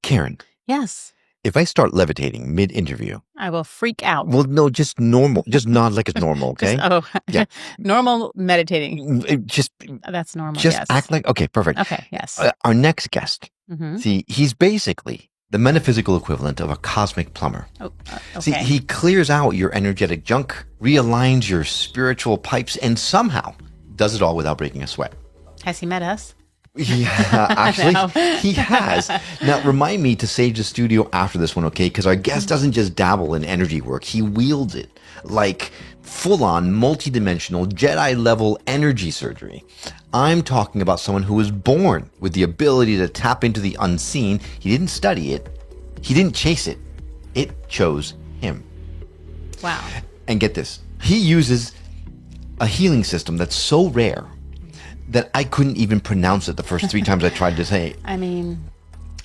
Karen, Yes. if I start levitating mid-interview, I will freak out. well, no, just normal. Just nod like it's normal, okay? Yeah. Normal meditating. Just That's normal, just yes. act like, okay, perfect. Okay, yes. Our next guest, Mhm. see, he's basically the metaphysical equivalent of a cosmic plumber. Oh, okay. See, he clears out your energetic junk, realigns your spiritual pipes, and somehow does it all without breaking a sweat. Has he met us? Yeah, actually, No. he has. Now, remind me to sage the studio after this one, okay? Because our guest doesn't just dabble in energy work. He wields it like full-on, multidimensional, Jedi-level energy surgery. I'm talking about someone who was born with the ability to tap into the unseen. He didn't study it. He didn't chase it. It chose him. Wow. And get this. He uses a healing system that's so rare that I couldn't even pronounce it the first 3 times I tried to say it. I mean,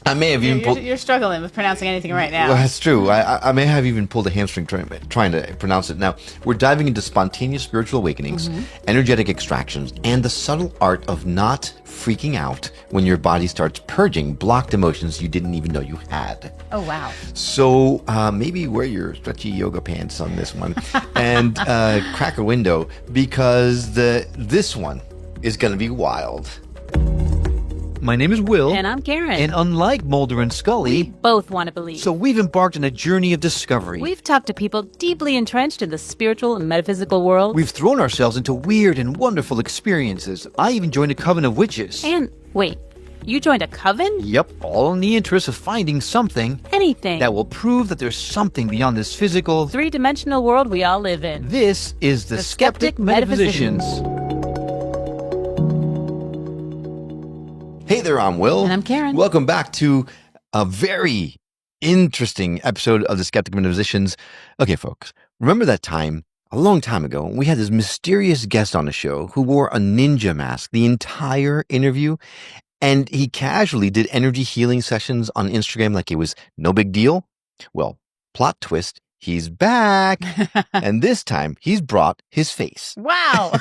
I may have even pulled... You're struggling with pronouncing anything right now. Well, that's true. I may have even pulled a hamstring trying to pronounce it. Now, we're diving into spontaneous spiritual awakenings, energetic extractions, and the subtle art of not freaking out when your body starts purging blocked emotions you didn't even know you had. Oh, wow. So maybe wear your stretchy yoga pants on this one and crack a window, because this one is going to be wild. My name is Will. And I'm Karen. And unlike Mulder and Scully, we both want to believe. so we've embarked on a journey of discovery. We've talked to people deeply entrenched in the spiritual and metaphysical world. We've thrown ourselves into weird and wonderful experiences. I even joined a coven of witches. And wait, you joined a coven? Yep, all in the interest of finding something Anything. that will prove that there's something beyond this physical, three-dimensional world we all live in. This is the Skeptic Metaphysicians. Hey there, I'm Will. And I'm Karen. Welcome back to a very interesting episode of the Skeptic Metaphysicians. Okay, folks, remember that time a long time ago we had this mysterious guest on the show who wore a ninja mask the entire interview, and he casually did energy healing sessions on Instagram like it was no big deal? Well, plot twist, he's back. And this time he's brought his face. Wow.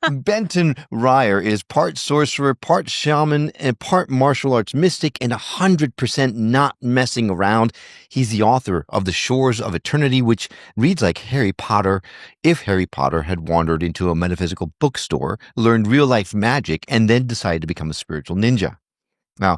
Benton Ryer is part sorcerer, part shaman, and part martial arts mystic, and 100% not messing around. He's the author of The Shores of Eternity, which reads like Harry Potter if Harry Potter had wandered into a metaphysical bookstore, learned real-life magic, and then decided to become a spiritual ninja. Now,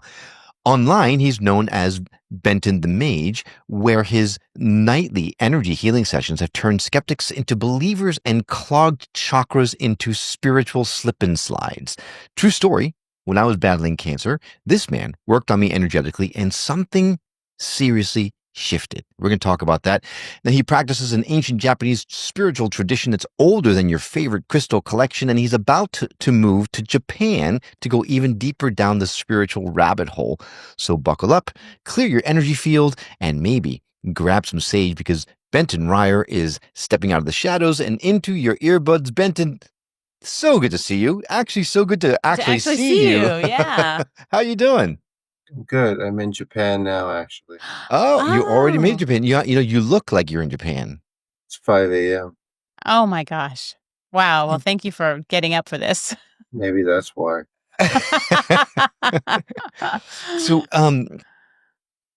online, he's known as Benton the Mage, where his nightly energy healing sessions have turned skeptics into believers and clogged chakras into spiritual slip and slides. True story, when I was battling cancer, this man worked on me energetically and something seriously shifted. We're going to talk about that. Now, he practices an ancient Japanese spiritual tradition that's older than your favorite crystal collection, and he's about to move to Japan to go even deeper down the spiritual rabbit hole. So buckle up, clear your energy field, and maybe grab some sage, because Benton Ryer is stepping out of the shadows and into your earbuds. Benton, so good to see you. Actually, so good to actually see you. Yeah. How you doing? Good. I'm in Japan now, actually. Oh, you already made Japan. You look like you're in Japan. It's 5 a.m. Oh my gosh. Wow. Well, thank you for getting up for this. Maybe that's why. So,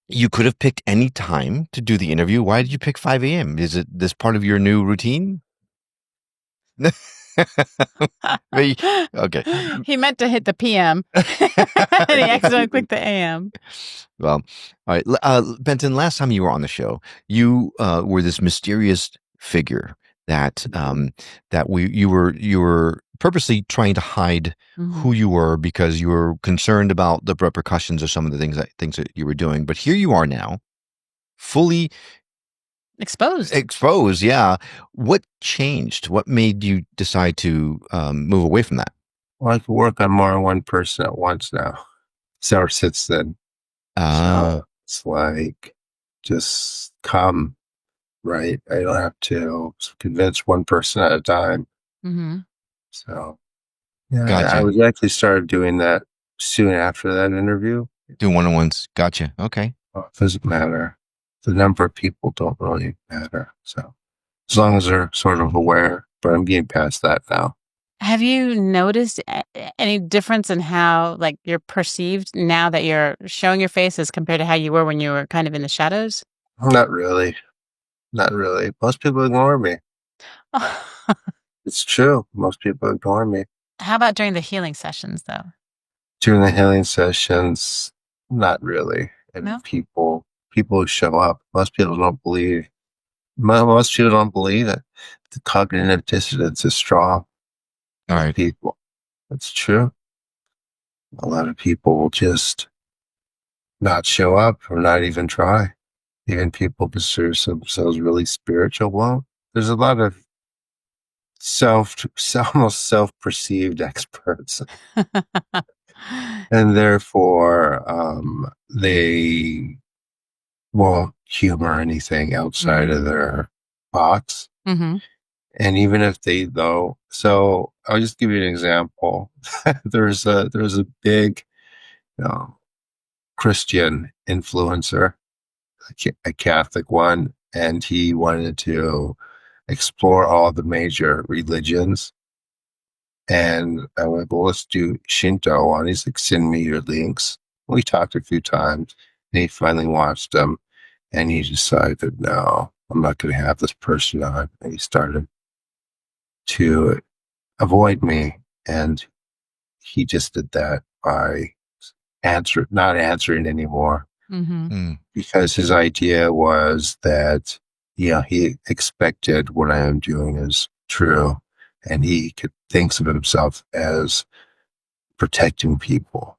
you could have picked any time to do the interview. Why did you pick 5 a.m.? Is it this part of your new routine? Okay. He meant to hit the PM, and he accidentally clicked the AM. Well, all right. Benton, last time you were on the show, you were this mysterious figure that you were purposely trying to hide who you were because you were concerned about the repercussions of some of the things that you were doing. But here you are now, fully Exposed, yeah. What changed? What made you decide to move away from that? Well, I can work on more than one person at once now. So ever since then. So it's like, just come, right? I don't have to convince one person at a time. Mm-hmm. So, yeah, Gotcha. I was actually started doing that soon after that interview. Doing one-on-ones. Gotcha. Okay. Well, it doesn't matter. The number of people don't really matter. So as long as they're sort of aware, but I'm getting past that now. Have you noticed any difference in how, like, you're perceived now that you're showing your face as compared to how you were when you were kind of in the shadows? Not really. Not really. Most people ignore me. It's true. Most people ignore me. How about during the healing sessions, though? During the healing sessions, not really. And No? people who show up, most people don't believe it. The cognitive dissonance is strong All with right. people. It's true. A lot of people will just not show up or not even try. Even people consider themselves really spiritual. Well, there's a lot of almost self-perceived experts, and therefore they won't humor anything outside of their box. Mm-hmm. And even if they though, so I'll just give you an example. there's a big Christian influencer, a Catholic one, and he wanted to explore all the major religions. And I went, well, let's do Shinto. And he's like, send me your links. We talked a few times, and he finally watched them, and he decided, no, I'm not going to have this person on. And he started to avoid me, and he just did that by not answering anymore. Mm-hmm. Because his idea was that, he expected what I am doing is true, and he thinks of himself as protecting people.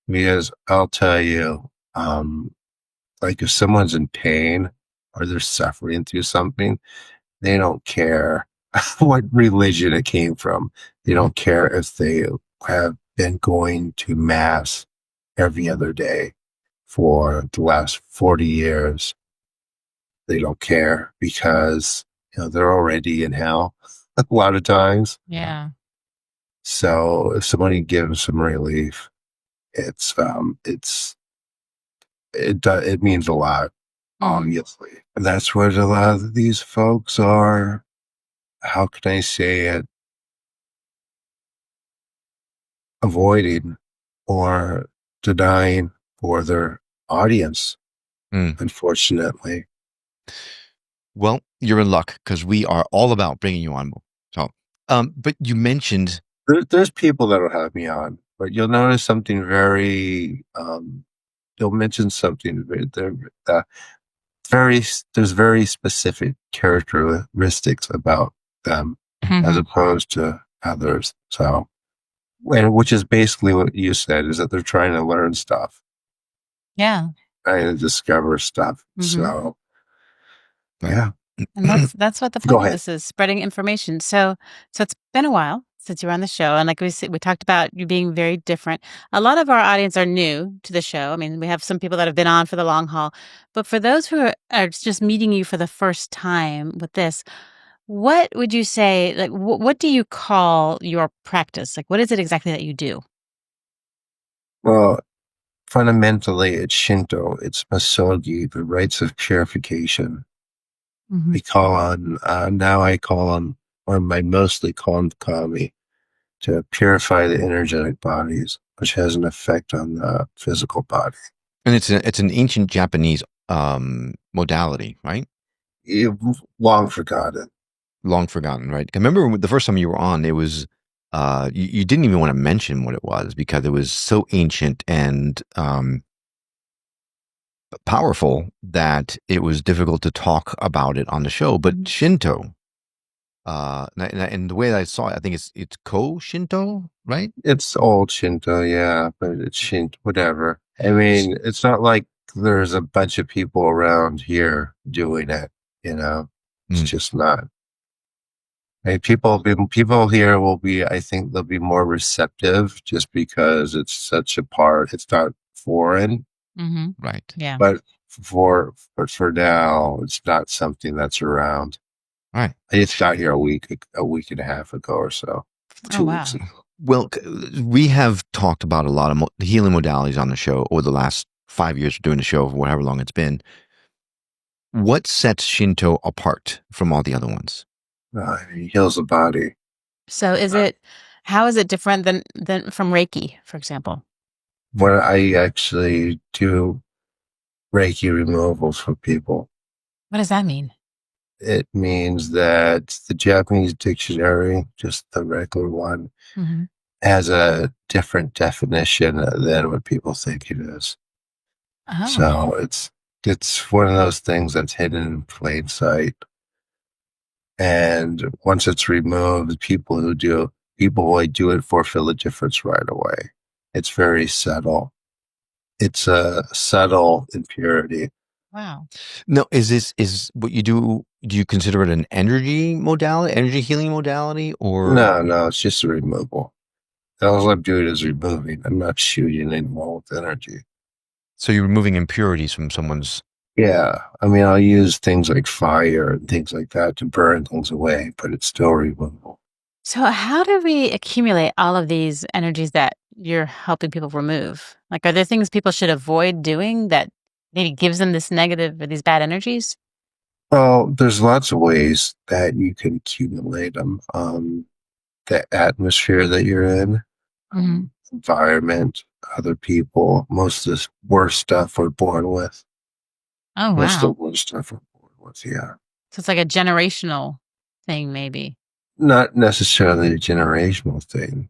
Because I'll tell you, like if someone's in pain or they're suffering through something, they don't care what religion it came from. They don't care if they have been going to mass every other day for the last 40 years. They don't care because they're already in hell a lot of times. Yeah. So if somebody gives some relief, it means a lot, obviously. And that's what a lot of these folks are, how can I say it, avoiding or denying for their audience, unfortunately. Well, you're in luck because we are all about bringing you on. So, but you mentioned there's people that'll have me on, but you'll notice something very. They'll mention something there's very specific characteristics about them as opposed to others. So, and which is basically what you said, is that they're trying to learn stuff. Yeah. Trying to discover stuff. So, yeah. And that's what the point of this is, spreading information. So it's been a while since you were on the show, and like we talked about you being very different. A lot of our audience are new to the show. I mean, we have some people that have been on for the long haul, but for those who are just meeting you for the first time with this, what would you say? Like, what do you call your practice? Like, what is it exactly that you do? Well, fundamentally, it's Shinto. It's Masogi, the rites of purification. We call on, now I call on, or I mostly call on Kami to purify the energetic bodies, which has an effect on the physical body. And it's an ancient Japanese modality, right? Long forgotten. Long forgotten, right? I remember the first time you were on, it was you didn't even want to mention what it was because it was so ancient and powerful that it was difficult to talk about it on the show. But Shinto, and the way that I saw it, I think it's Ko Shinto, right? It's old Shinto, yeah, but it's Shinto, whatever. I mean, it's not like there's a bunch of people around here doing it, It's just not. People here will be, I think they'll be more receptive just because it's such a part, it's not foreign. Right. Yeah. But for now, it's not something that's around. All right. I just got here a week and a half ago or so. 2 weeks ago. Well, we have talked about a lot of healing modalities on the show over the last 5 years of doing the show, for however long it's been. What sets Shinto apart from all the other ones? It heals the body. So how is it different than from Reiki, for example? When I actually do Reiki removals for people, What does that mean? it means that the Japanese dictionary, just the regular one, Mm-hmm. has a different definition than what people think it is. Oh. So it's one of those things that's hidden in plain sight. And once it's removed, people only do it feel a difference right away. It's very subtle. It's a subtle impurity. Wow. No, is what you do you consider it an energy modality, energy healing modality, or? No, it's just a removal. All I'm doing is removing. I'm not shooting anymore with energy. So you're removing impurities from someone's. Yeah. I mean, I'll use things like fire and things like that to burn things away, but it's still removable. So how do we accumulate all of these energies that you're helping people remove? Like, are there things people should avoid doing that maybe gives them this negative or these bad energies? Well, there's lots of ways that you can accumulate them. The atmosphere that you're in, environment, other people. Most of this worst stuff we're born with. Oh, Most of the wow. worst stuff we're born with, yeah. So it's like a generational thing, maybe. Not necessarily a generational thing.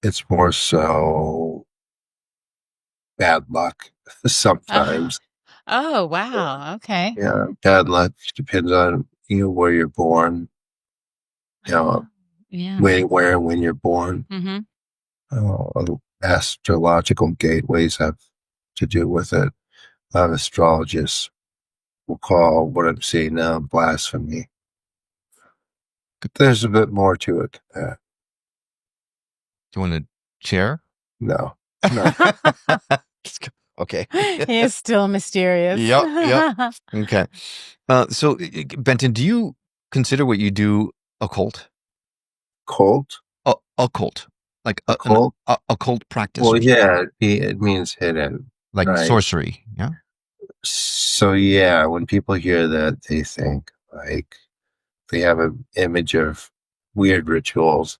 It's more so bad luck sometimes. Oh, wow. Okay. Yeah, bad luck depends on where you're born, Yeah. where and when you're born. Mm-hmm. Astrological gateways have to do with it. A lot of astrologists will call what I'm seeing now blasphemy. But there's a bit more to it than that. Do you want to share? No. Okay. He is still mysterious. Yep. Okay. So, Benton, do you consider what you do occult? Cult? Occult. Like Occult? occult practice. Well, yeah, it means hidden. Like right? Sorcery. Yeah. So, yeah, when people hear that, they think like they have an image of weird rituals,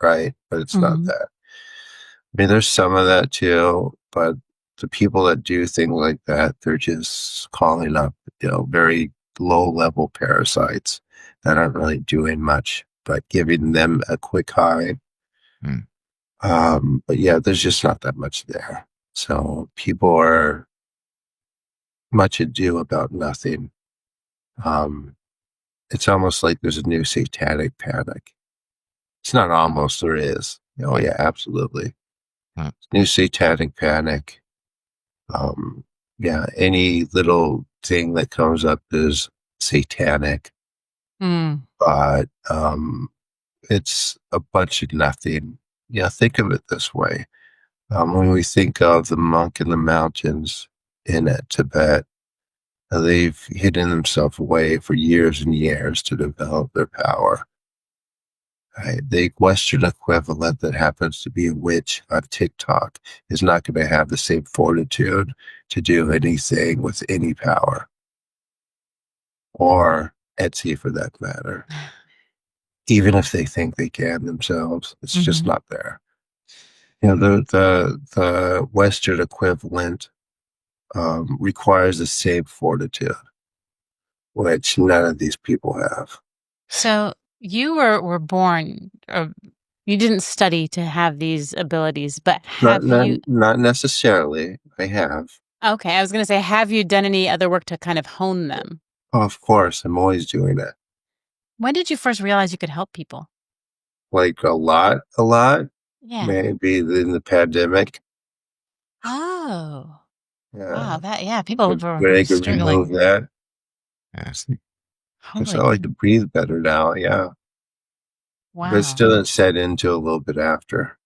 right? But it's not that. I mean, there's some of that too, but the people that do things like that, they're just calling up, very low-level parasites that aren't really doing much, but giving them a quick high. But yeah, there's just not that much there. So people are much ado about nothing. It's almost like there's a new satanic panic. It's not almost, there is. Oh yeah, absolutely. New satanic panic. Yeah, any little thing that comes up is satanic. But it's a bunch of nothing. Yeah, think of it this way. When we think of the monk in the mountains in Tibet, they've hidden themselves away for years and years to develop their power. Right? The Western equivalent that happens to be a witch on TikTok is not going to have the same fortitude to do anything with any power, or Etsy for that matter. Even if they think they can themselves, it's just not there. The Western equivalent requires the same fortitude, which none of these people have. So you were born, or you didn't study to have these abilities, but not necessarily. I have. Okay, I was going to say, have you done any other work to kind of hone them? Oh, of course, I'm always doing it. When did you first realize you could help people? Like a lot. Yeah. Maybe in the pandemic. Oh. Yeah. Wow, people were when I could struggling. remove that. Yes. Because I like to breathe better now, yeah. Wow. But it still didn't set into a little bit after.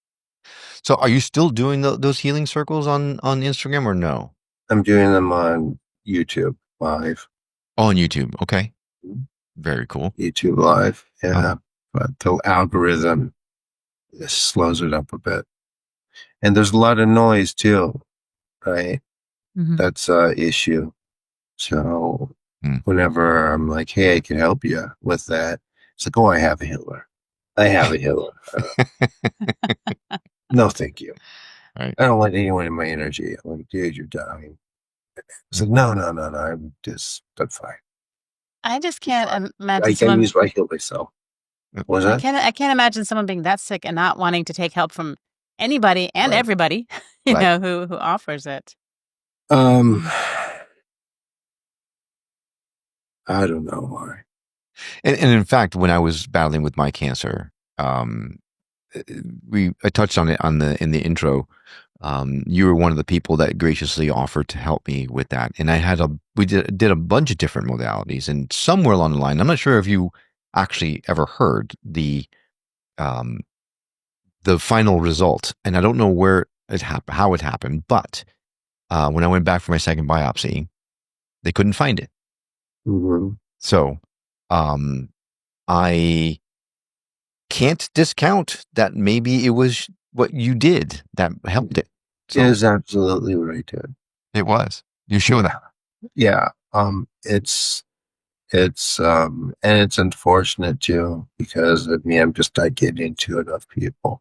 So are you still doing those healing circles on Instagram or no? I'm doing them on YouTube Live. Oh, on YouTube. Okay. Very cool. YouTube Live, yeah. But the algorithm slows it up a bit. And there's a lot of noise too, right? That's an issue. So whenever I'm like, hey, I can help you with that, It's like, oh, I have a healer. I have a healer. No, thank you. Right. I don't want anyone in my energy. I'm like, dude, you're dying. It's like, no, I'm fine. I just can't imagine I someone. I heal myself. What was that? I can't imagine someone being that sick and not wanting to take help from anybody and Right. everybody, you know, who offers it. I don't know why. And in fact, when I was battling with my cancer, I touched on it in the intro. You were one of the people that graciously offered to help me with that, and we did a bunch of different modalities, and somewhere along the line, I'm not sure if you actually ever heard the final result, and I don't know where it happened, how it happened, but when I went back for my second biopsy, they couldn't find it. Mm-hmm. So, I can't discount that maybe it was what you did that helped it. So, it is absolutely right, dude. It was. You sure that? Yeah. It's and it's unfortunate too, because I mean, I'm just not getting into enough people.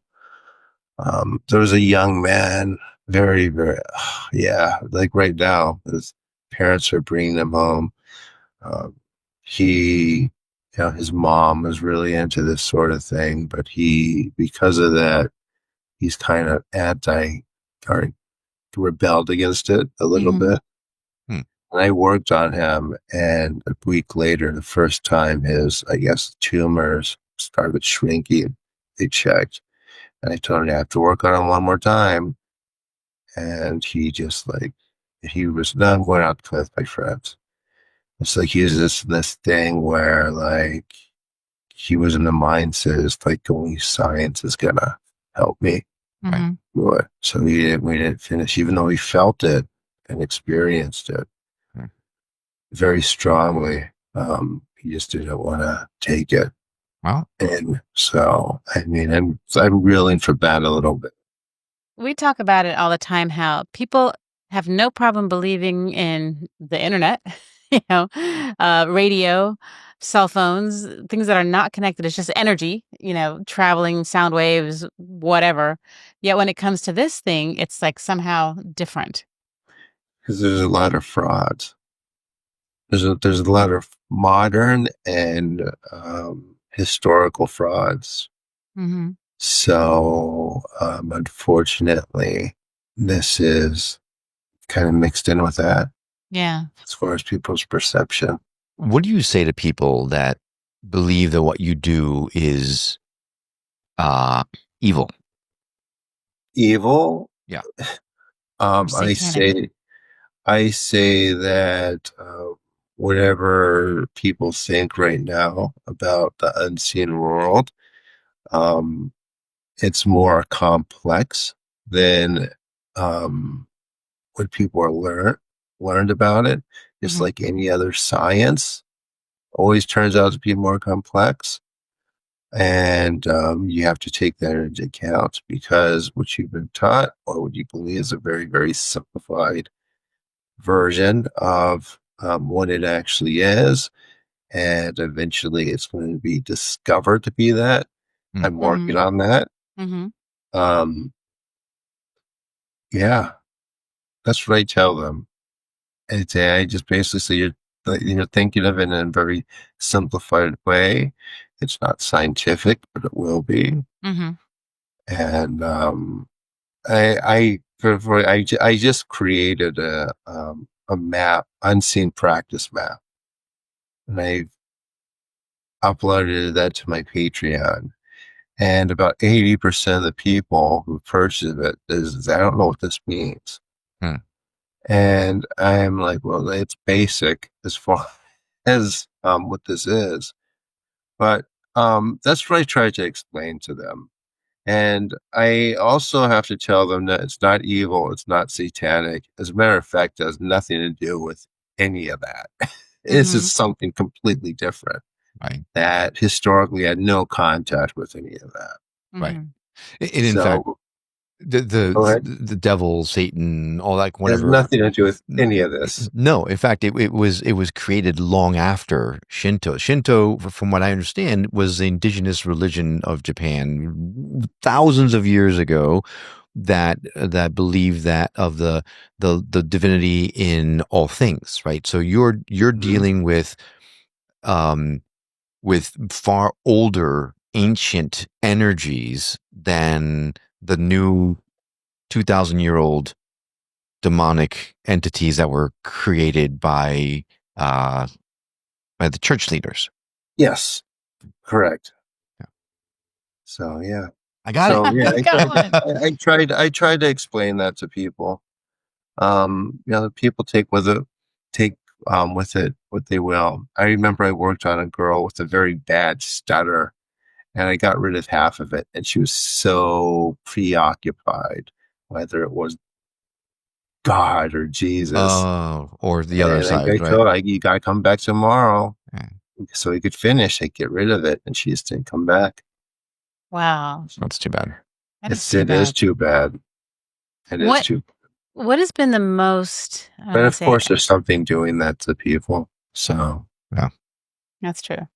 There was a young man, very, very, like right now, his parents are bringing him home. His mom was really into this sort of thing, but because of that, he's kind of or rebelled against it a little bit. And I worked on him, and a week later, the first time his, I guess, tumors started shrinking, they checked. And I told him, I have to work on him one more time. And he just he was not going out with my friends. It's like he was this thing where he was in the mindset, it's like only science is gonna help me. Mm-hmm. Right. So we didn't finish, even though he felt it and experienced it very strongly. He just didn't want to take it. Well, and so I mean, I'm reeling for that a little bit. We talk about it all the time, how people have no problem believing in the internet, radio, cell phones, things that are not connected. It's just energy, traveling, sound waves, whatever. Yet when it comes to this thing, it's like somehow different. Because there's a lot of frauds. There's a lot of modern and historical frauds. Mm-hmm. So, unfortunately, this is kind of mixed in with that. Yeah. As far as people's perception. What do you say to people that believe that what you do is evil? Evil? Yeah. I say that whatever people think right now about the unseen world, it's more complex than what people are learned about it. Just like any other science, always turns out to be more complex. And you have to take that into account, because what you've been taught or what you believe is a very, very simplified version of what it actually is. And eventually it's going to be discovered to be that. I'm working on that. Yeah, that's what I tell them. I just basically say you're thinking of it in a very simplified way. It's not scientific, but it will be. And I just created a map, unseen practice map, and I uploaded that to my Patreon. And about 80% of the people who purchase it I don't know what this means. And I'm like, well, it's basic as far as what this is. But that's what I try to explain to them. And I also have to tell them that it's not evil, it's not satanic. As a matter of fact, it has nothing to do with any of that. This is something completely different. Right. That historically had no contact with any of that. Right. And in fact, the devil, Satan, all that, It has whatever. nothing to do with any of this. No, in fact, it was created long after Shinto. Shinto, from what I understand, was the indigenous religion of Japan thousands of years ago that believed that of the divinity in all things, right? So you're dealing with far older ancient energies than the new 2,000-year-old demonic entities that were created by the church leaders. Yes, correct. Yeah. So yeah, I got it. Yeah, I tried to explain that to people. People take with it what they will. I remember I worked on a girl with a very bad stutter, and I got rid of half of it, and she was so preoccupied, whether it was God or Jesus, or the other side. I right? told her, you gotta come back tomorrow, Yeah. so we could finish. I get rid of it, and she just didn't come back. Wow, That's too bad. It is too bad. It is too. What has been the most? But of course, there's something doing that to people. So yeah, that's true.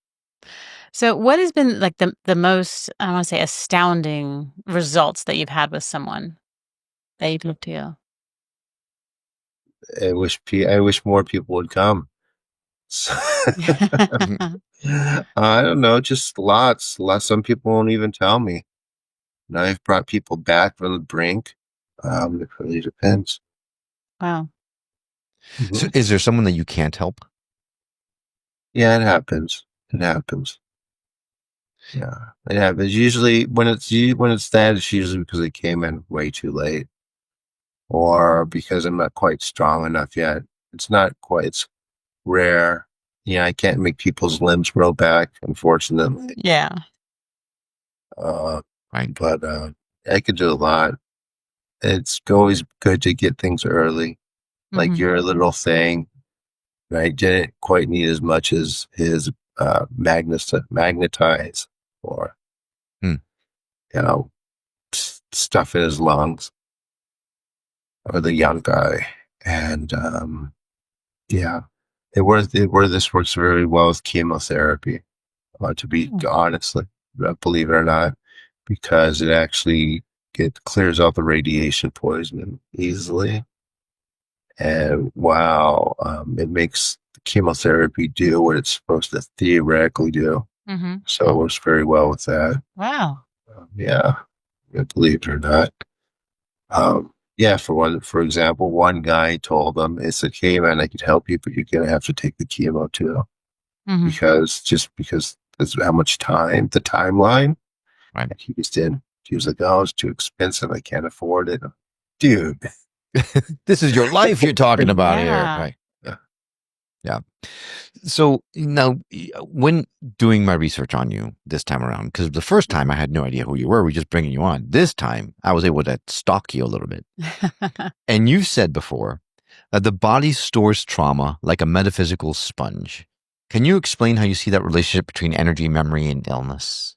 So, what has been like the most, I want to say, astounding results that you've had with someone that you've looked to? I wish more people would come. So, I don't know, just lots. Some people won't even tell me. Now I've brought people back from the brink. It really depends. Wow. Mm-hmm. So is there someone that you can't help? Yeah, it happens. It happens. Yeah, it happens. Usually, when it's that, it's usually because they came in way too late, or because I'm not quite strong enough yet. It's not quite. It's rare. Yeah, I can't make people's limbs grow back, unfortunately. Yeah. Right. But I could do a lot. It's always good to get things early, like your little thing. Right, didn't quite need as much as his magnetize or stuff in his lungs, or the young guy, and this works very well with chemotherapy. To be honestly, believe it or not, because it actually clears out the radiation poisoning easily. And wow, it makes the chemotherapy do what it's supposed to theoretically do. So it works very well with that. Wow. Yeah, believe it or not. For example, one guy told them, he said, "Hey man, I could help you, but you're gonna have to take the chemo too, because that's how much time, the timeline." Right. He just didn't. He was like, "Oh, it's too expensive. I can't afford it." Dude. This is your life you're talking about here. Right. Yeah. So now, when doing my research on you this time around, because the first time I had no idea who you were, we just bringing you on. This time I was able to stalk you a little bit. And you've said before that the body stores trauma like a metaphysical sponge. Can you explain how you see that relationship between energy, memory, and illness?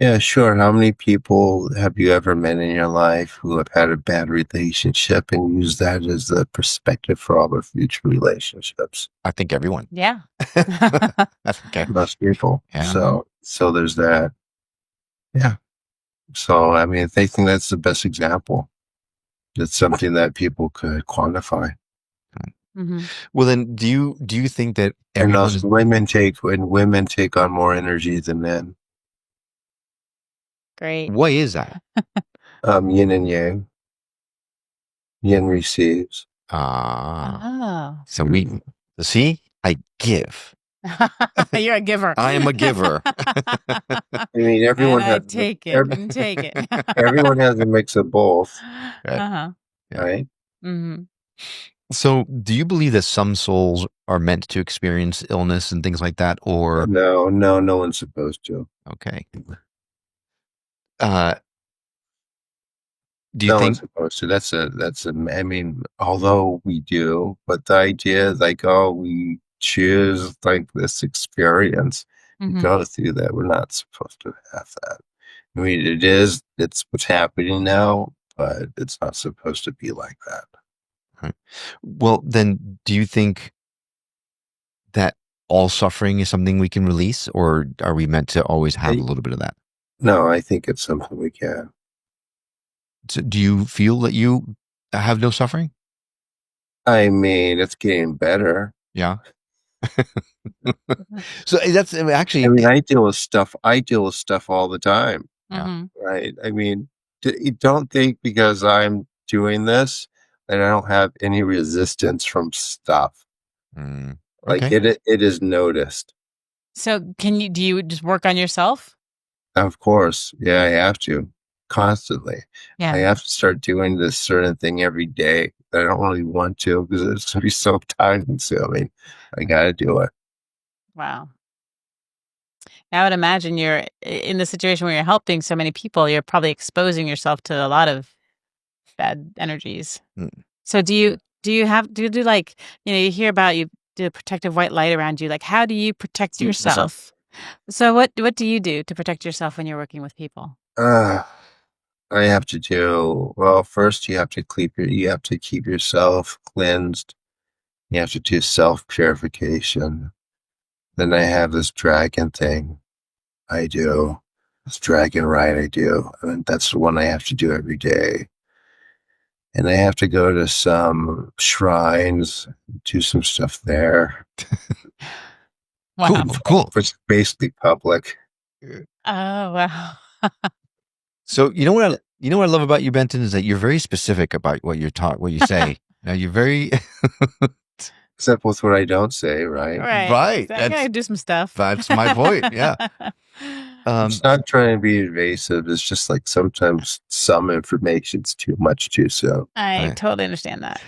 Yeah, sure. How many people have you ever met in your life who have had a bad relationship and use that as the perspective for all their future relationships? I think everyone. Yeah. That's okay. Most people. Yeah. So there's that. Yeah. So, I mean, I think that's the best example. It's something that people could quantify. Well, then, do you think that women take on more energy than men? Great. Why is that? Yin and yang. Yin receives. So see, I give. You're a giver. I am a giver. I mean, everyone has take it. Take it. Everyone has a mix of both. Right. So, do you believe that some souls are meant to experience illness and things like that, or no one's supposed to? Okay. Do you no think one's supposed to? I mean, although we do, but the idea is like, oh, we choose like this experience, go through that. We're not supposed to have that. I mean, it's what's happening now. but it's not supposed to be like that. Right. Well, then, do you think that all suffering is something we can release, or are we meant to always have a little bit of that? No, I think it's something we can. So do you feel that you have no suffering? I mean, it's getting better. Yeah. So that's actually. I mean, I deal with stuff all the time. Mhm. Right. I mean, you don't think because I'm doing this that I don't have any resistance from stuff. Like Okay. it is noticed. So do you just work on yourself? Of course. Yeah, I have to constantly. Yeah. I have to start doing this certain thing every day that I don't really want to because it's going to be so time consuming. I got to do it. Wow. I would imagine you're in the situation where you're helping so many people, you're probably exposing yourself to a lot of bad energies. So do you do like, you hear about you do a protective white light around you. Like, how do you protect yourself? So what do you do to protect yourself when you're working with people? I have to do, well, first you have to keep yourself cleansed. You have to do self-purification. Then I have this dragon thing I do. This dragon rite I do. And that's the one I have to do every day. And I have to go to some shrines, do some stuff there. Wow. Cool. It's basically public. Oh, wow. So you know what I love about you, Benton, is that you're very specific about what you say. Now you're very Except with what I don't say, right? Right. I gotta do some stuff. That's my point. Yeah. It's not trying to be invasive. It's just like sometimes some information's too much too soon. I totally understand that.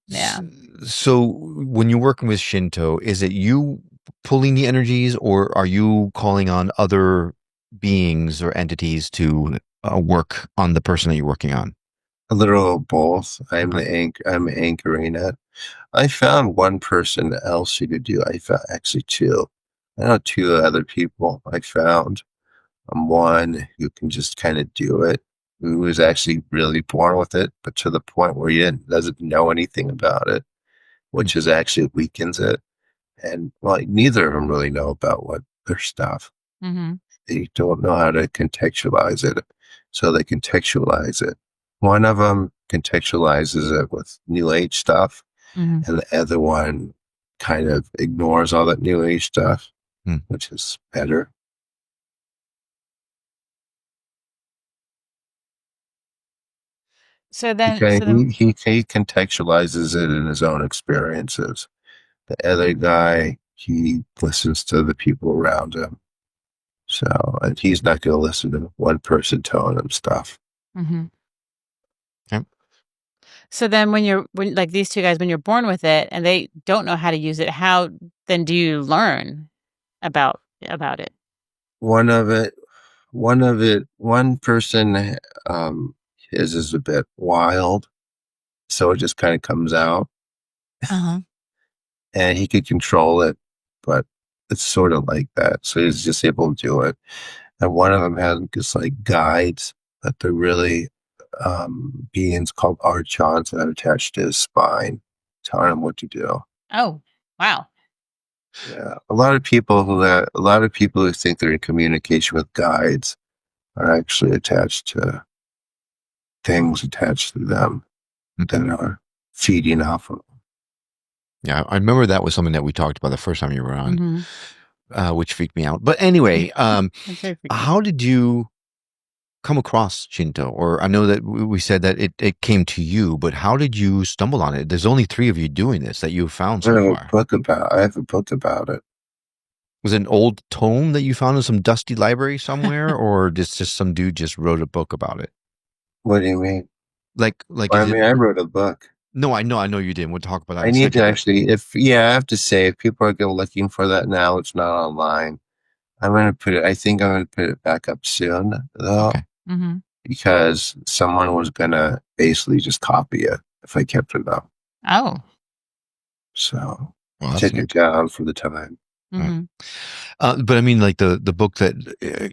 Yeah. So when you're working with Shinto, is it you pulling the energies, or are you calling on other beings or entities to work on the person that you're working on? A little of both. I'm anchoring it. I found one person else who could do. I found actually two. I know two other people. I found one who can just kind of do it, who was actually really born with it, but to the point where he doesn't know anything about it, which is actually weakens it. And like neither of them really know about what their stuff. Mm-hmm. They don't know how to contextualize it, so they contextualize it. One of them contextualizes it with New Age stuff, and the other one kind of ignores all that New Age stuff, which is better. So then, he contextualizes it in his own experiences. The other guy, he listens to the people around him. So, and he's not going to listen to one person telling him stuff. Mm-hmm. Okay. So then when like these two guys, when you're born with it and they don't know how to use it, how then do you learn about it? One person, his is a bit wild. So it just kind of comes out. Uh-huh. And he could control it, but it's sort of like that. So he's just able to do it. And one of them has just like guides that they're really beings called archons that are attached to his spine, telling him what to do. Oh, wow. Yeah. A lot of people who think they're in communication with guides are actually attached to things attached to them that are feeding off of them. Yeah, I remember that was something that we talked about the first time you were on, which freaked me out. But anyway, how did you come across Shinto? Or I know that we said that it came to you, but how did you stumble on it? There's only 3 of you doing this that you found so far. I have a book about it. Was it an old tome that you found in some dusty library somewhere, or just some dude just wrote a book about it? What do you mean? Like I wrote a book. No, I know you didn't. We'll talk about that. I need to actually, I have to say, if people are looking for that now, it's not online. I think I'm going to put it back up soon, though, because someone was going to basically just copy it if I kept it up. Oh. So, take it down for the time. Mm-hmm. But I mean, like the book that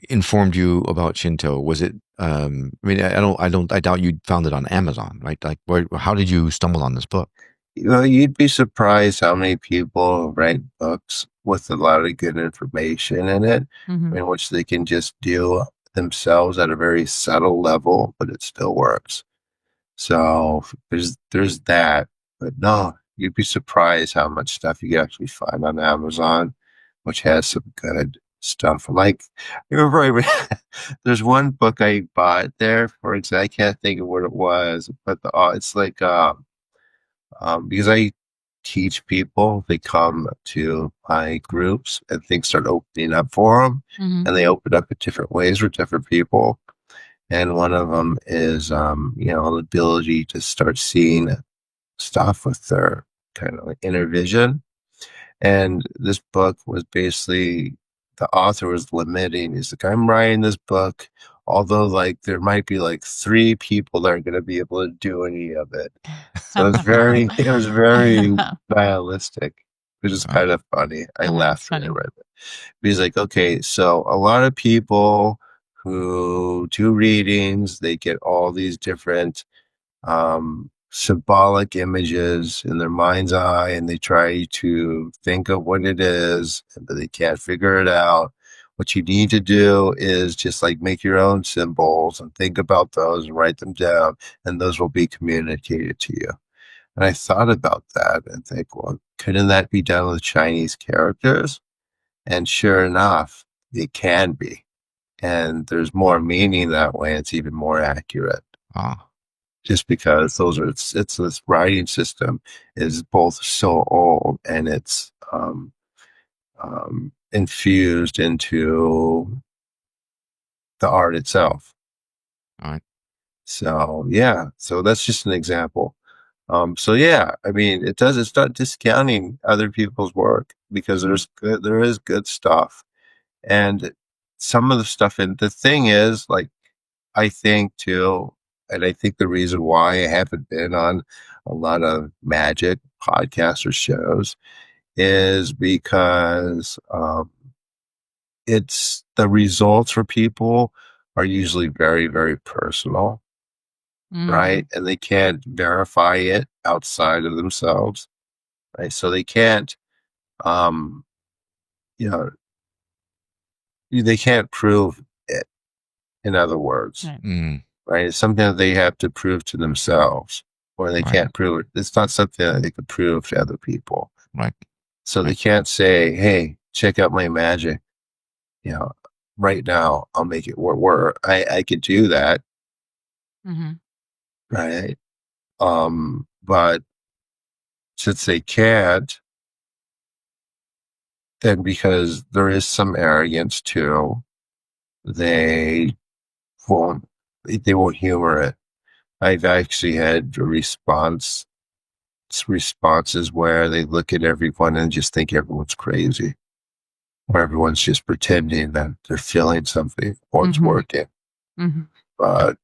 informed you about Shinto, was it? I mean, I doubt you found it on Amazon, right? Like, how did you stumble on this book? Well, you'd be surprised how many people write books with a lot of good information in it, Mm-hmm. in which they can just do themselves at a very subtle level, but it still works. So there's that. But no, you'd be surprised how much stuff you can actually find on Amazon, which has some good stuff. Like, I remember there's one book I bought there, for example, I can't think of what it was, but it's like because I teach people, they come to my groups and things start opening up for them, Mm-hmm. and they open up in different ways for different people. And one of them is, the ability to start seeing stuff with their kind of like inner vision. And this book was basically, the author was limiting. He's like, I'm writing this book, although like there might be like 3 people that are going to be able to do any of it. So it was very nihilistic, which is kind of funny. I laughed when I read it. But he's like, okay, so a lot of people who do readings, they get all these different symbolic images in their mind's eye, and they try to think of what it is, but they can't figure it out. What you need to do is just like make your own symbols and think about those and write them down, and those will be communicated to you. And I thought about that and think, well, couldn't that be done with Chinese characters? And sure enough, it can be. And there's more meaning that way. It's even more accurate. Just because it's this writing system is both so old, and it's infused into the art itself. All right. So yeah, so that's just an example. So yeah, I mean, it's not discounting other people's work, because there is good stuff, and some of the stuff. And the thing is, like, I think too, and I think the reason why I haven't been on a lot of magic podcasts or shows is because it's the results for people are usually very, very personal, right? And they can't verify it outside of themselves, right? So they can't, they can't prove it, in other words. Right? It's something that they have to prove to themselves, or they can't prove it. It's not something that they can prove to other people. Right. So they can't say, hey, check out my magic. Right now, I'll make it work. I could do that. Right. But since they can't, then because there is some arrogance too, they won't humor it. I've actually had responses where they look at everyone and just think everyone's crazy, or everyone's just pretending that they're feeling something or it's working. But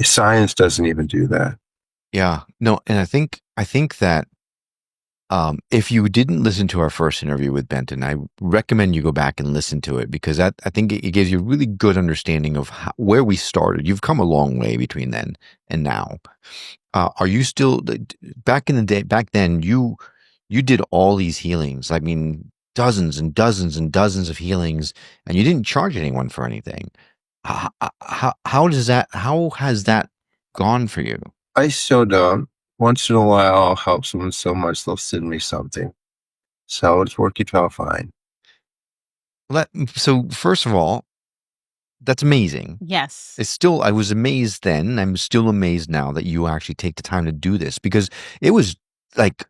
science doesn't even do that. Yeah, no, and I think that if you didn't listen to our first interview with Benton, I recommend you go back and listen to it, because I think it gives you a really good understanding of where we started. You've come a long way between then and now. Are you still, back in the day, back then, you did all these healings? I mean, dozens and dozens and dozens of healings, and you didn't charge anyone for anything. How has that gone for you? I still don't. Once in a while, I'll help someone so much they'll send me something. So it's working out fine. So first of all, that's amazing. Yes. I was amazed then. I'm still amazed now that you actually take the time to do this, because it was like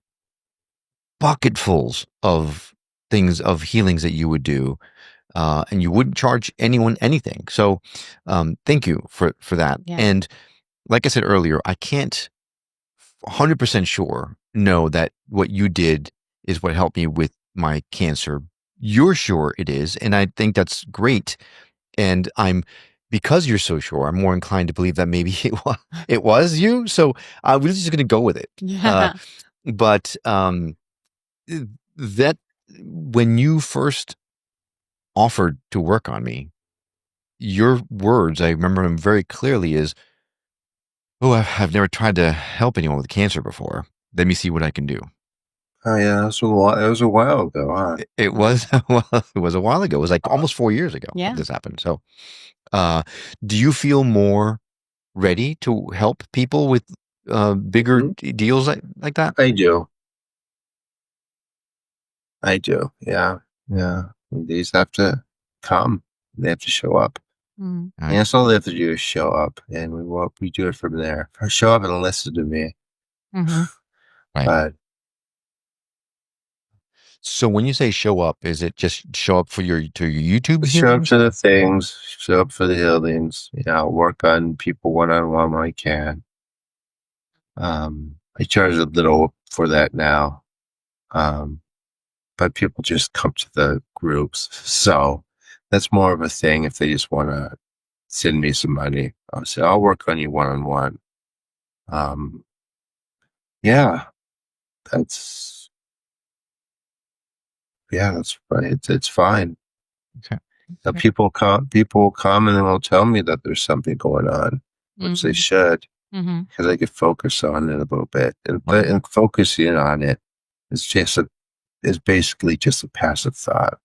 bucketfuls of things, of healings that you would do, and you wouldn't charge anyone anything. So thank you for that. Yeah. And like I said earlier, I can't 100% sure know that what you did is what helped me with my cancer. You're sure it is, and I think that's great. And because you're so sure, I'm more inclined to believe that maybe it was you. So we're just going to go with it. Yeah. But that when you first offered to work on me, your words, I remember them very clearly, is, "Oh, I've never tried to help anyone with cancer before. Let me see what I can do." Oh yeah, it was a while ago, huh? It was it was a while ago. It was like almost 4 years ago Yeah. that this happened. So, do you feel more ready to help people with bigger deals like that? I do. Yeah. These have to come. They have to show up. Mm. Right. And that's all they have to do is show up, and we do it from there. Show up and listen to me. Mm-hmm. Right. But so when you say show up, is it just show up for your YouTube? show up to the things, show up for the healings. Work on people one-on-one when I can. I charge a little for that now, but people just come to the groups, so that's more of a thing. If they just want to send me some money, I'll say I'll work on you one-on-one. Yeah, that's right. It's fine. Okay. People come and they'll tell me that there's something going on, which they should, because I could focus on it a little bit, and focusing on it is basically just a passive thought.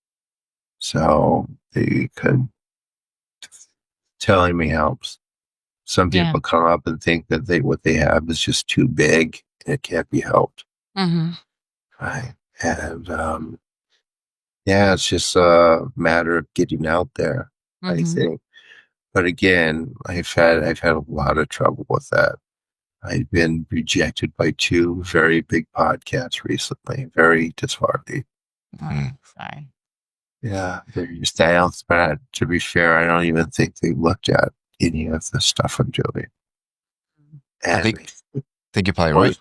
So they could telling me helps. Some people come up and think that what they have is just too big and it can't be helped. Right. And it's just a matter of getting out there, I think. But again, I've had a lot of trouble with that. I've been rejected by 2 very big podcasts recently. Very disheartening. Sorry. Yeah, they're just doubts, but to be fair, I don't even think they looked at any of the stuff I'm doing. I think you're probably right.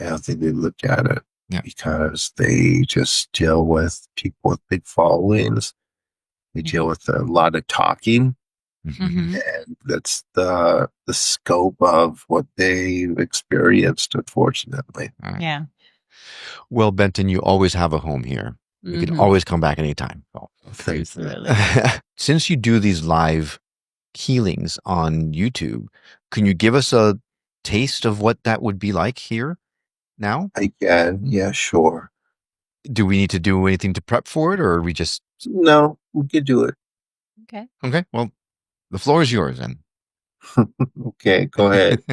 I don't think they looked at it because they just deal with people with big followings. They deal with a lot of talking, and that's the scope of what they've experienced, unfortunately. Yeah. Well, Benton, you always have a home here. You can always come back anytime. Oh, thanks. Since you do these live healings on YouTube, can you give us a taste of what that would be like here now? I can. Yeah, sure. Do we need to do anything to prep for it, or are we just... No, we can do it. Okay. Well, the floor is yours then. Okay, go ahead.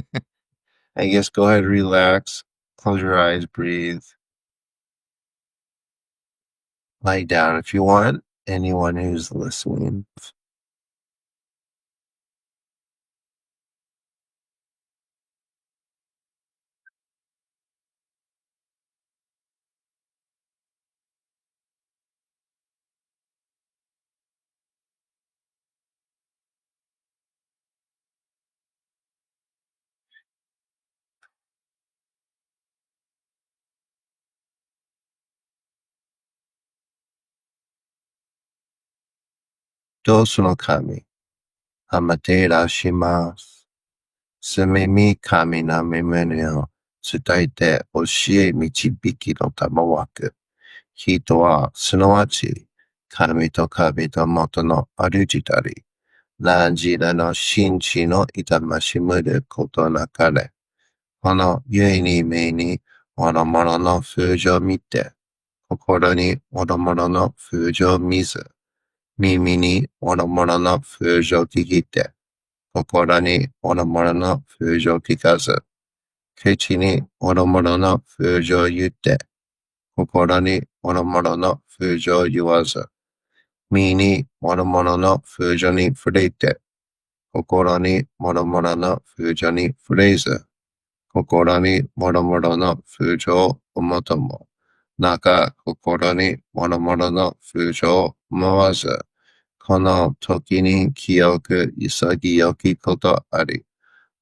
I guess go ahead, relax, close your eyes, breathe. Lie down if you want, anyone who's listening. Dosu no kami, amatera shimasu. Sumemi kami na mimene o tsudaite oshie michibiki no tamawaku. Hito wa sunawachi, kami to kami to moto no arujitari. Nanjira no shinchi no itamashimaru koto nakare. この唯に目に諸々の風情を見て、心に諸々の風情を見ず、耳に諸々の風情を聞いて、心に諸々の風情を聞かず、口に諸々の風情を言って、心に諸々の風情を言わず、身に諸々の風情に触れて、心に諸々の風情に触れず、心に諸々の風情を求も、中心に諸々の風情を思わず、この時に清く潔きことあり、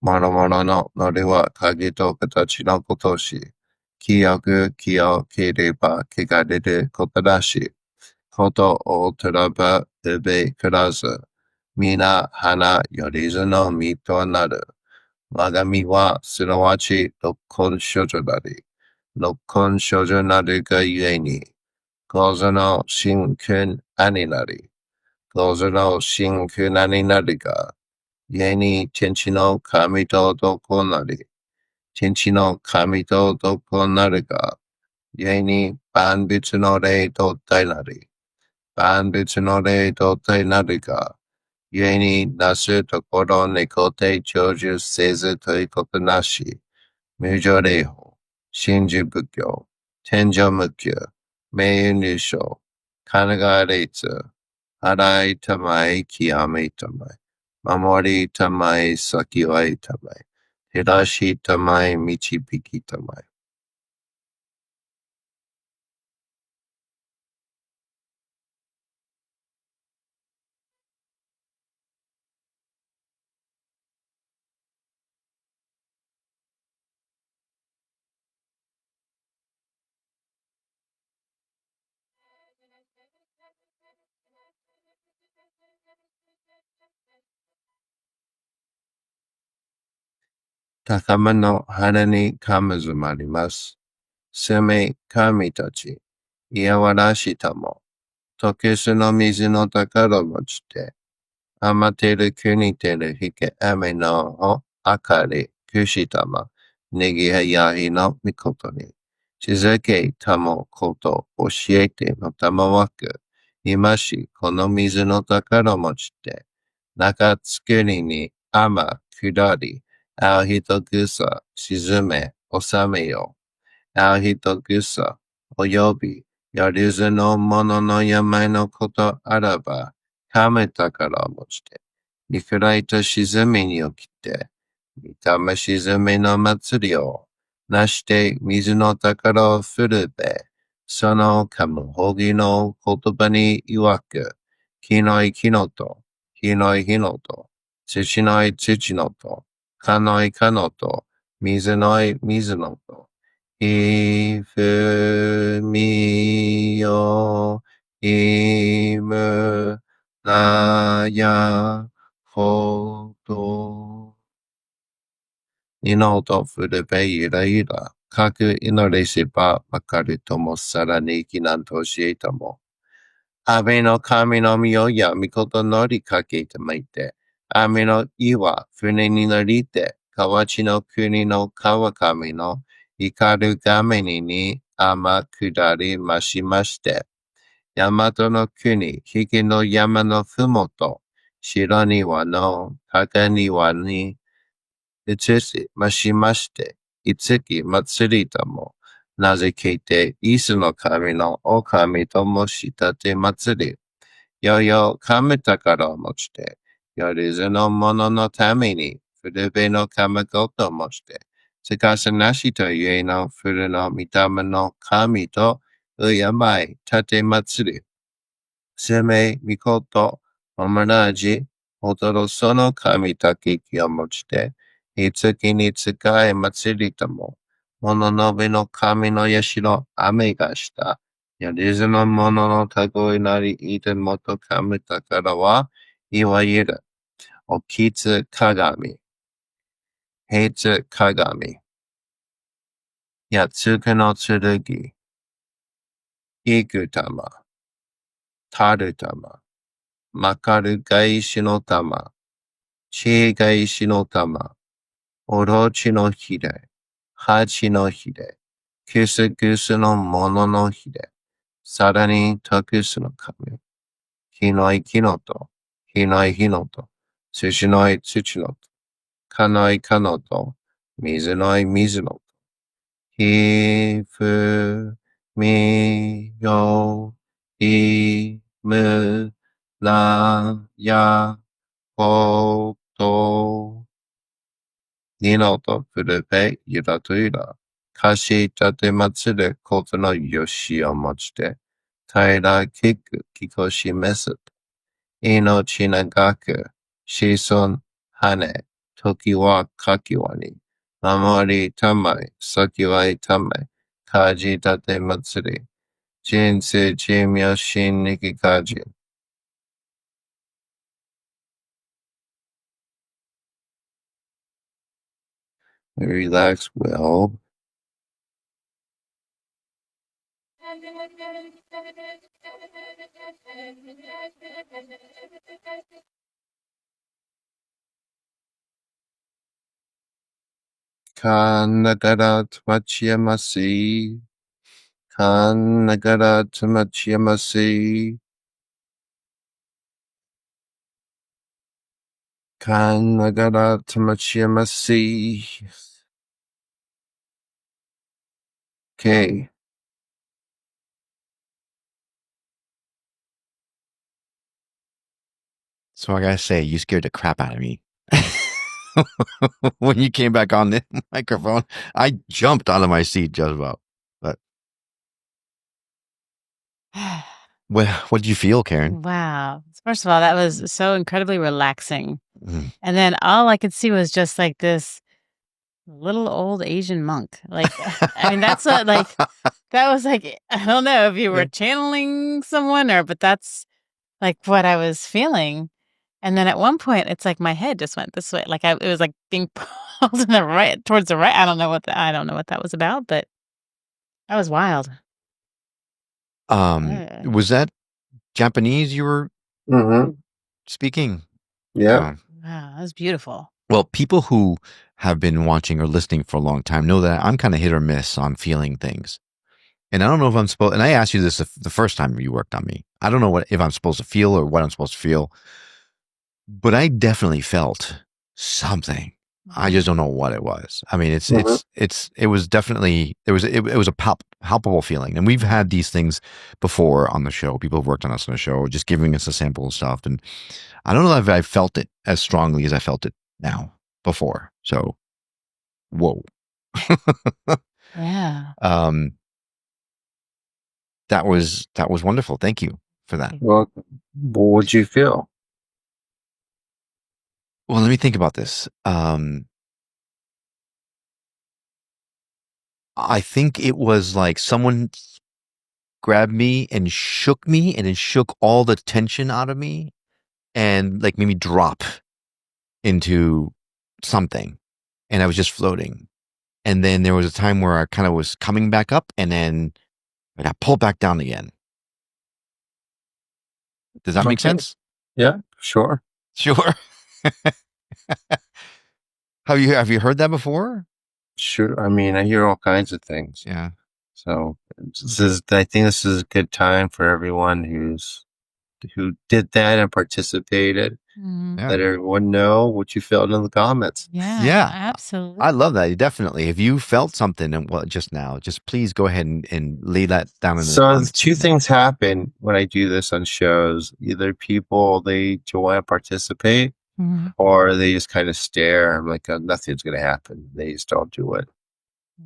諸々のノリは鍵と形のことし、清く清ければ汚れることだし、ことを取らばうべからず、皆花よりずの実となる。我が身はすなわち六根処女なり、六根処女なるがゆえに、構の真空何なり。構の真空何なりが、故に天地の神と男なり。天地の神と男なるが、故に万物の霊と体なり。万物の霊と体なるが、故になすところに固定長寿せずということなし。無常霊法、真珠仏教、天上無休、名誉入賞、神奈川列、払いたまえ、極めたまえ、守りたまえ、先はいたまえ、照らしたまえ、導きたまえ。高間の花に神ずまります。すめ神たち、いやわらしたも、とけすの水の宝持ちて、余ってる国てるひけ雨のあかり、くしたま、ねぎややひのみことに、続けたもこと教えてのたまわく、今しこの水の宝持ちて、中作りに雨下り、あう人ぐさ沈め収めよ。あう人ぐさおよびやりずのものの病のことあらば、神宝を持ちて、見くいた沈みに起きて、見た目沈みの祭りを、なして水の宝を振るべ、そのかむほぎの言葉に曰く、火のい火のと、火のい火のと、土のい土のと、かのいかのと、水のい水のと、いふみよいむなやほど。二のとふるべゆらゆら。かく祈りしばわかるともさらにきなんと教えたも。安倍の神の御代や御事乗りかけてまいて、雨の岩、船に乗りて、河内の国の川上の怒る神に天下りましまして、大和の国、引きの山のふもと、白庭の高庭に移しましまして、いつき祭りとも、なぜけて、イスの神のお神ともしたて祭り、よよ神宝を持ちて、よりずの者のために、古べの神事を持ちて、せかさなしとゆえの古の御霊の神と、うやまい、たて祭り、すめ、みこと、おまなじ、おとろその神たききを持ちて、いつきに使え祭りとも、もののべの神のやしろ、雨がした。やりずのもののたごいなり、いてもと神宝は、いわゆる、おきつ鏡、平つ鏡、やつくの剣、いく玉、たる玉、まかる返しの玉、知恵返しの玉、おろちのひれ、はちのひれ、くすくすのもののひれ、さらにたくすの神、ひのいきのと、ひのいひのと、土のい土のと、かのいかのと、水のい水のと、ひふみよいむなやこと、にのとふるべゆらとゆら、かしたてまつることのよしをもちて、たらきくきこしめす。命長く、子孫、羽、時はかきわに、守りたまい、先はいたまい、かじたてまつり、人生寿命心力かじ。Relax well. Kanagarat Machiyamasi. Kanagarat Machiyamasi. Kanagarat Machiyamasi. Okay. So I gotta say, you scared the crap out of me. When you came back on the microphone, I jumped out of my seat just about. But what did you feel, Karen? Wow. First of all, that was so incredibly relaxing. Mm. And then all I could see was just like this little old Asian monk. Like, I mean, that's what, like, that was like, I don't know if you were channeling someone but that's like what I was feeling. And then at one point, it's like my head just went this way. Like it was like being pulled towards the right. I don't know what that was about, but that was wild. Was that Japanese you were speaking? Yeah. Wow, that was beautiful. Well, people who have been watching or listening for a long time know that I'm kind of hit or miss on feeling things. And I don't know if I'm supposed, and I asked you this the first time you worked on me. I don't know if I'm supposed to feel or what I'm supposed to feel, but I definitely felt something. I just don't know what it was. I mean, it was definitely, it was a palpable feeling. And we've had these things before on the show. People have worked on us on the show, just giving us a sample of stuff. And I don't know if I felt it as strongly as I felt it now before. So, whoa. Yeah. That was wonderful. Thank you for that. Well, what would you feel? Well, let me think about this. I think it was like someone grabbed me and shook me, and it shook all the tension out of me, and like made me drop into something, and I was just floating. And then there was a time where I kind of was coming back up, and then I got pulled back down again. Does that make sense? Yeah, sure. Sure. Have you heard that before? Sure. I mean, I hear all kinds of things. Yeah. So I think this is a good time for everyone who did that and participated. Let everyone know what you felt in the comments. Yeah, absolutely. I love that. Definitely. If you felt something just now, just please go ahead and lay that down in the comments. So two things happen when I do this on shows. Either people, they want to participate, or they just kind of stare. I'm like, nothing's going to happen. They just don't do it.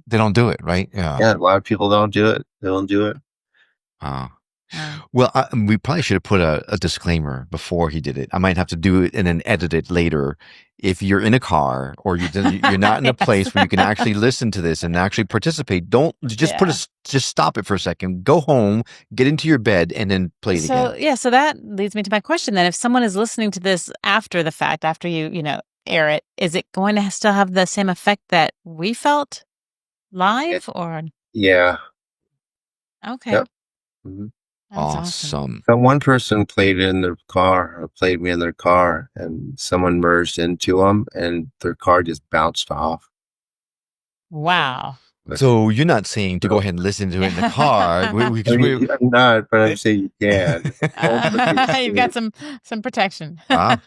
They don't do it, right? Yeah. Yeah, a lot of people don't do it. They don't do it. Well, we probably should have put a disclaimer before he did it. I might have to do it and then edit it later. If you're in a car or you're not in a place where you can actually listen to this and actually participate, don't just just stop it for a second. Go home, get into your bed, and then play it again. Yeah. So that leads me to my question then. If someone is listening to this after the fact, after you air it, is it going to still have the same effect that we felt live or? Yeah. Okay. Yep. Awesome. So one person played me in their car, and someone merged into them, and their car just bounced off. Wow. So you're not saying to go ahead and listen to it in the car? I'm not, but I'm saying you can. You've got some protection. That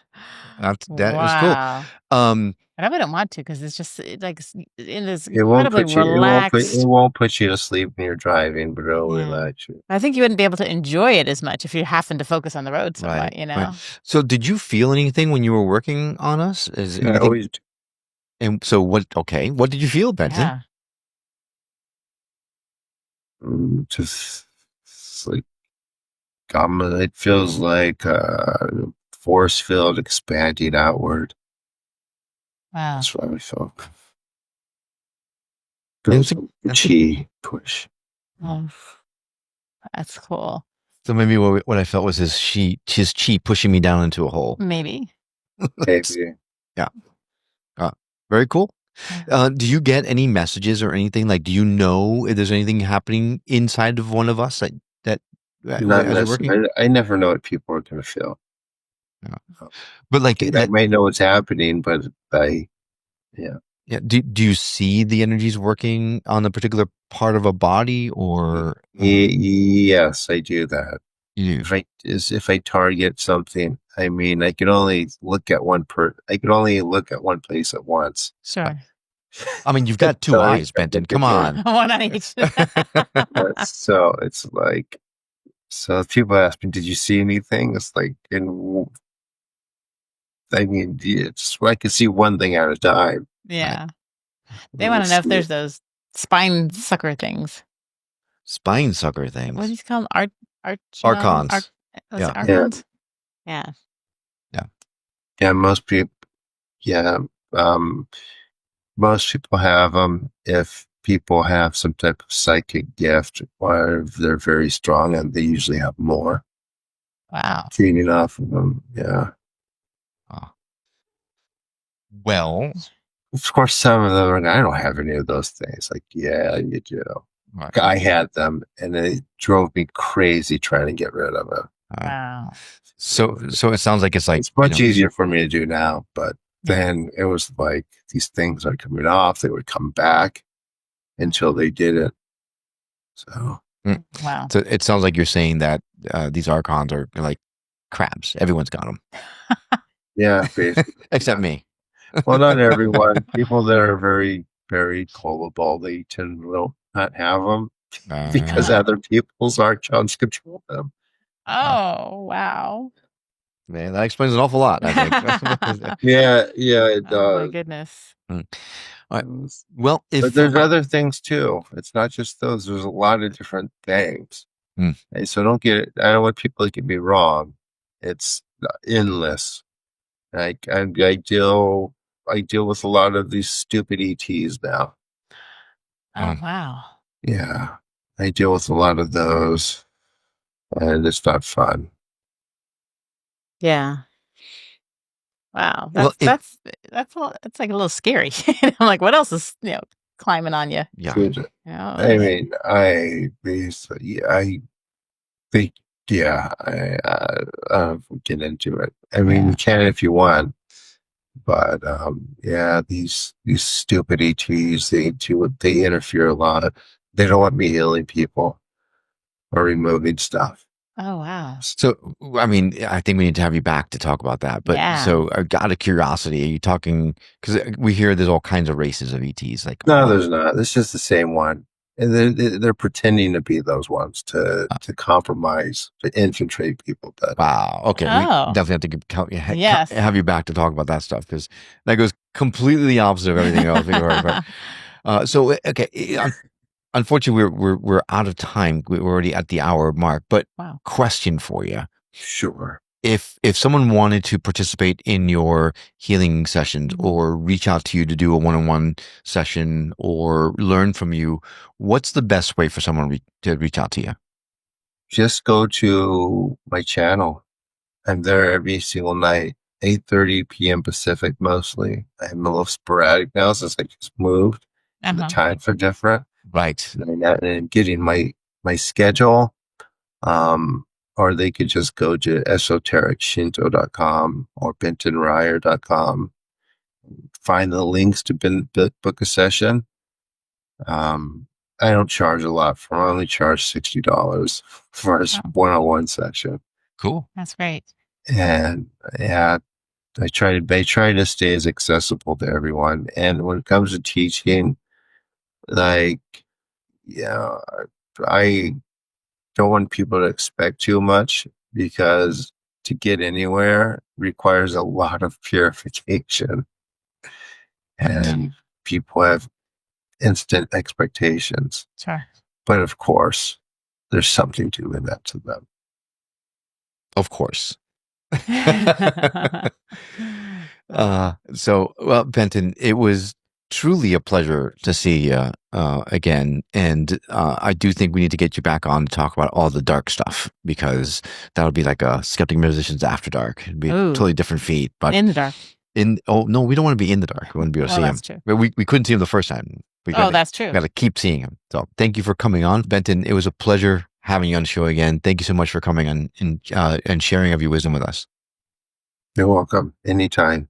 is cool. But I wouldn't want to because it's just like in this It won't incredibly relaxed. It won't put you to sleep when you're driving, but it'll relax you. I think you wouldn't be able to enjoy it as much if you happen to focus on the road somewhat, Right. So did you feel anything when you were working on us? I always do. And so what did you feel, Benton? Yeah. Just like it feels like force field expanding outward. Wow. That's what I felt. Chi push. Oh, that's cool. So maybe what I felt was his chi pushing me down into a hole. Maybe. Maybe. Yeah. Very cool. Do you get any messages or anything? Like, do you know if there's anything happening inside of one of us that Not as you're working? necessarily. I never know what people are going to feel. But like I may know what's happening, but yeah. Do you see the energies working on a particular part of a body, or Yes, I do that. you? If I target something, I mean, I can only look at one place at once. Sure. I mean, you've got two eyes, Benton. Come on. One on each. So it's like, so if people ask me, did you see anything? It's like, I mean, I can see one thing at a time. Yeah. They want to know if there's those spine sucker things. Spine sucker things. What do you call them? Archons. Archons? Yeah. Yeah, most people. Yeah, most people have them. If people have some type of psychic gift, or if they're very strong, and they usually have more. Wow. Feeding off of them. Yeah. Well, of course, some of them are. I don't have any of those things. Like, yeah, you do. Right. I had them, and it drove me crazy trying to get rid of it. Wow. So it sounds like it's much easier for me to do now, but then it was like these things are coming off. They would come back until they did it. So wow. So it sounds like you're saying that these archons are like crabs. Everyone's got them. Yeah, basically. Except me. Well, not everyone. People that are very, very gullible, they tend to not have them because other people's archons control them. Oh, wow. Man, that explains an awful lot, I think. yeah, it does. Oh, my goodness. All right. Well, but there's other things too. It's not just those. There's a lot of different things. And so don't get it. I don't want people to get me wrong. It's endless. Like I deal with a lot of these stupid ETs now. Oh, wow. Yeah, I deal with a lot of those, and it's not fun. Yeah. Wow. That's like a little scary. I'm like, what else is climbing on you? Yeah. I mean, I get into it. I mean, you can if you want, but these stupid ETs, they interfere a lot. They don't want me healing people or removing stuff. Oh, wow. So, I mean, I think we need to have you back to talk about that. But so, out of curiosity, are you talking, because we hear there's all kinds of races of ETs. Like, no, there's not. It's just the same one. And they're pretending to be those ones to compromise, to infiltrate people. But wow. Okay. We definitely have to have you back to talk about that stuff, because that goes completely the opposite of everything else we've heard about. So, okay. Unfortunately, we're out of time. We're already at the hour mark. But question for you. Sure. If someone wanted to participate in your healing sessions or reach out to you to do a one-on-one session or learn from you, what's the best way for someone to reach out to you? Just go to my channel. I'm there every single night, 8:30 p.m. Pacific mostly. I'm a little sporadic now since I just moved. The times are different. Right. And getting my schedule. Or they could just go to esotericshinto.com or bentonryer.com. Find the links to book a session. I don't charge a lot I only charge $60 for a one-on-one session. Cool. That's great. And I try to stay as accessible to everyone. And when it comes to teaching, I don't want people to expect too much, because to get anywhere requires a lot of purification, and people have instant expectations. Sure. But of course, there's something to that to them. Of course. So, well, Benton, it was truly a pleasure to see you again, and I do think we need to get you back on to talk about all the dark stuff, because that'll be like a Skeptic Metaphysicians After Dark. It'd be a totally different feat, but in the dark. no, we don't want to be in the dark. We want to be able to see him. That's true. But we couldn't see him the first time. That's true. We got to keep seeing him. So thank you for coming on, Benton. It was a pleasure having you on the show again. Thank you so much for coming on and sharing of your wisdom with us. You're welcome. Anytime.